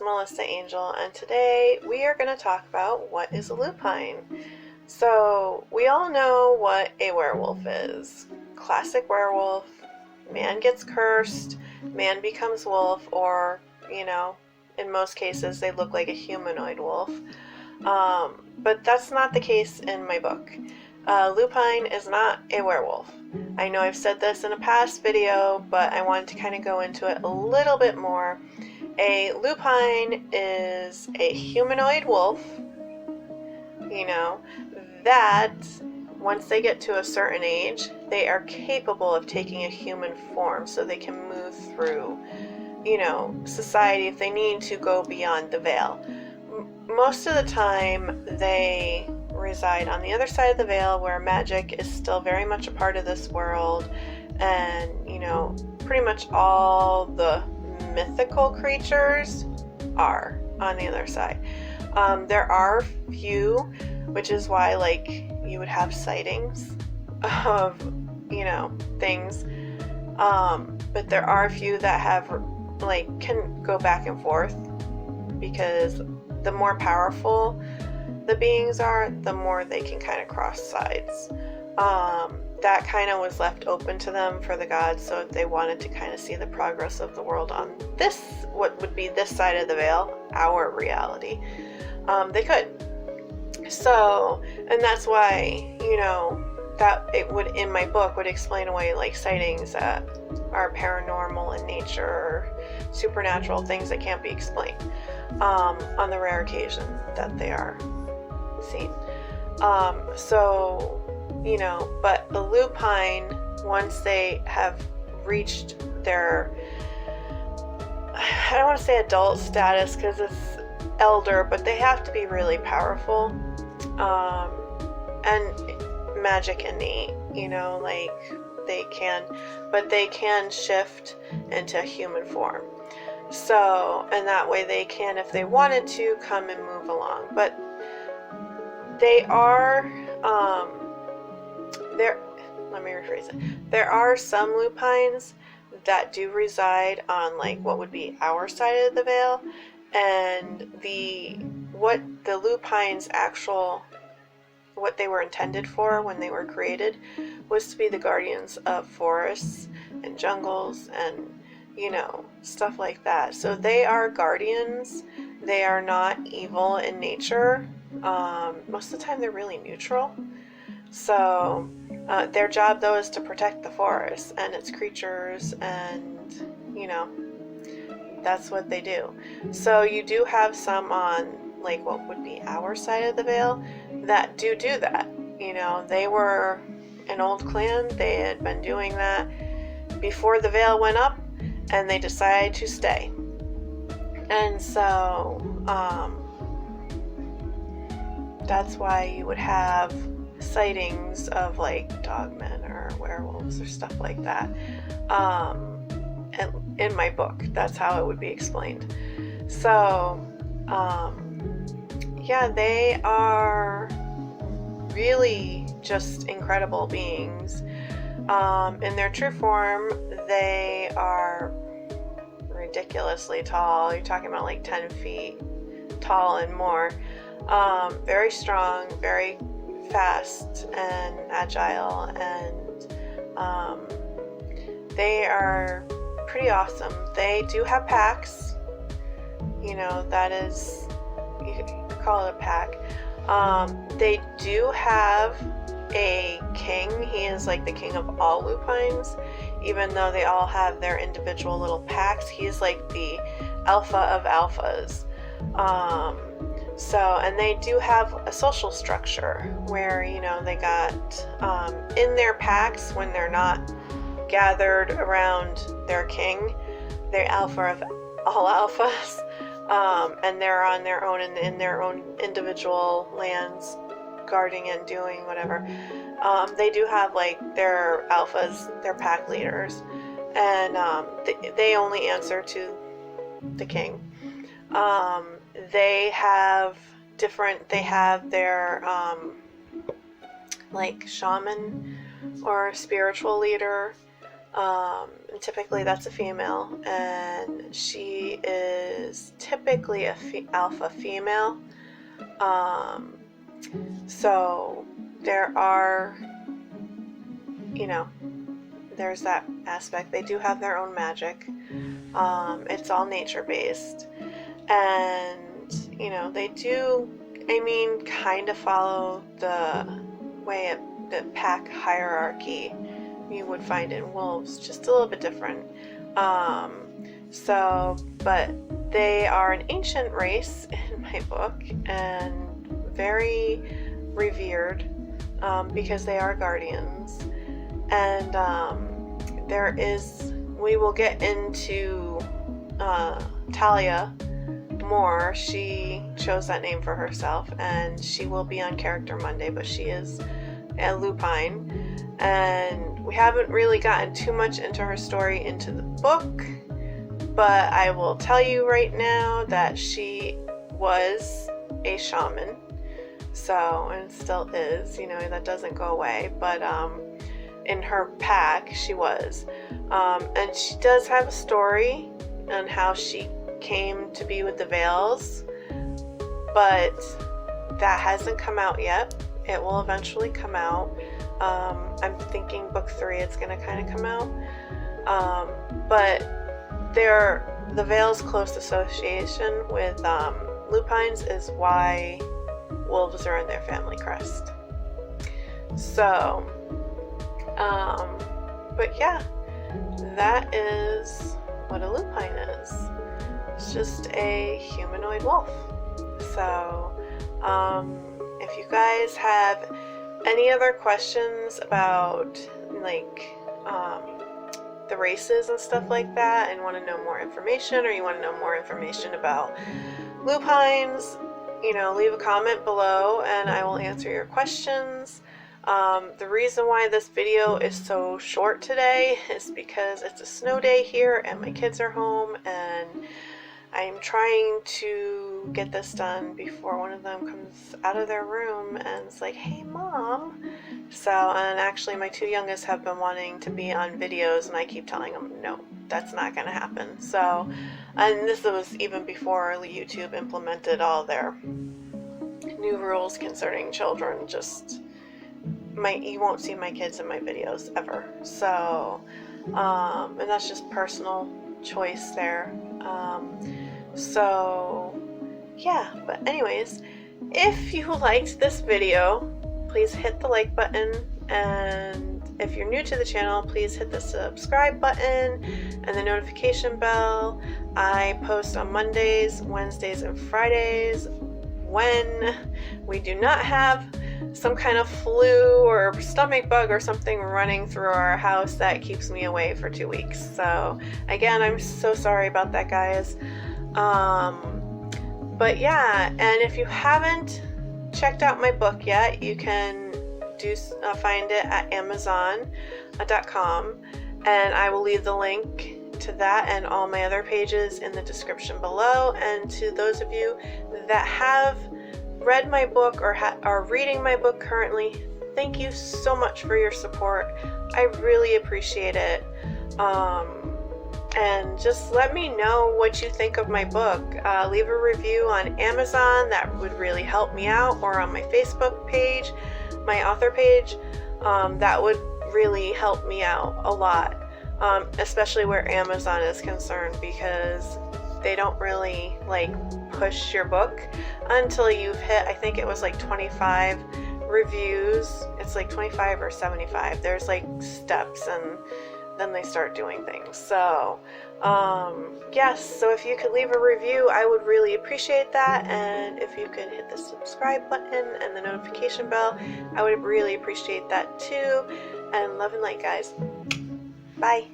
Melissa Angel, and today we are going to talk about what is a lupine. So, we all know what a werewolf is. Classic werewolf, man gets cursed, man becomes wolf, or, in most cases they look like a humanoid wolf. But that's not the case in my book. Lupine is not a werewolf. I know I've said this in a past video, but I wanted to kind of go into it a little bit more. A lupine is a humanoid wolf, that once they get to a certain age, they are capable of taking a human form so they can move through, society if they need to go beyond the veil. Most of the time, they reside on the other side of the veil where magic is still very much a part of this world, and, pretty much all the mythical creatures are on the other side. There are few, which is why, you would have sightings of, things. But there are a few that have, can go back and forth, because the more powerful the beings are, the more they can kind of cross sides. That kind of was left open to them for the gods, so if they wanted to kind of see the progress of the world on this, what would be this side of the veil, our reality, they could. So, and that's why, that it would, in my book, would explain away sightings that are paranormal in nature, or supernatural things that can't be explained, on the rare occasion that they are seen. But the lupine, once they have reached their, I don't want to say adult status because it's elder, but they have to be really powerful, and magic innate, they can shift into human form. So, and that way they can, if they wanted to, come and move along. But they are, let me rephrase it. There are some lupines that do reside on what would be our side of the veil, and what the lupines what they were intended for when they were created was to be the guardians of forests and jungles and stuff like that. So they are guardians. They are not evil in nature. Most of the time they're really neutral. So their job though is to protect the forest and its creatures, and that's what they do. So you do have some on what would be our side of the veil that do that. They were an old clan. They had been doing that before the veil went up, and they decided to stay. And so that's why you would have sightings of dogmen or werewolves or stuff like that. And in my book, that's how it would be explained. So they are really just incredible beings. In their true form, they are ridiculously tall. You're talking about 10 feet tall and more. Very strong, very fast and agile, and they are pretty awesome. They do have packs. That is, you could call it a pack. They do have a king. He is the king of all lupines, even though they all have their individual little packs. He's the alpha of alphas. And they do have a social structure where, they got, in their packs, when they're not gathered around their king, they're alpha of all alphas, and they're on their own in their own individual lands, guarding and doing whatever. They do have their alphas, their pack leaders, and they only answer to the king. They have their shaman or spiritual leader, And typically that's a female, and she is typically a alpha female. So there are, there's that aspect. They do have their own magic. It's all nature based, and they do, kind of follow the way the pack hierarchy you would find in wolves, just a little bit different. But they are an ancient race in my book, and very revered, because they are guardians. And we will get into Talia more. She chose that name for herself, and she will be on Character Monday, but she is a Lupine. And we haven't really gotten too much into her story into the book, but I will tell you right now that she was a shaman, and still is, that doesn't go away, but in her pack she was, and she does have a story on how she came to be with the Veils, but that hasn't come out yet. It will eventually come out. I'm thinking book 3 it's going to kind of come out, but the Veils' close association with Lupines is why wolves are in their family crest. So, but yeah, that is what a Lupine is. It's just a humanoid wolf. So, if you guys have any other questions about the races and stuff like that, and want to know more information, or you want to know more information about Lupines, leave a comment below and I will answer your questions. The reason why this video is so short today is because it's a snow day here and my kids are home, and I'm trying to get this done before one of them comes out of their room and it's like, hey mom. And actually my 2 youngest have been wanting to be on videos, and I keep telling them, no, that's not going to happen. And this was even before YouTube implemented all their new rules concerning children. You won't see my kids in my videos ever. And that's just personal choice there. Yeah, but anyways, if you liked this video, please hit the like button, and if you're new to the channel, please hit the subscribe button and the notification bell. I post on Mondays, Wednesdays, and Fridays when we do not have some kind of flu or stomach bug or something running through our house that keeps me away for 2 weeks. So again, I'm so sorry about that, guys. But yeah, and if you haven't checked out my book yet, you can find it at Amazon.com, and I will leave the link to that and all my other pages in the description below. And to those of you that have read my book or are reading my book currently, thank you so much for your support. I really appreciate it. And just let me know what you think of my book. Leave a review on Amazon, that would really help me out, or on my Facebook page, my author page. That would really help me out a lot, especially where Amazon is concerned, because they don't really push your book until you've hit, I think it was 25 reviews. It's 25 or 75. There's steps, and then they start doing things. So yes, so if you could leave a review, I would really appreciate that. And if you could hit the subscribe button and the notification bell, I would really appreciate that too. And love and light, guys. Bye.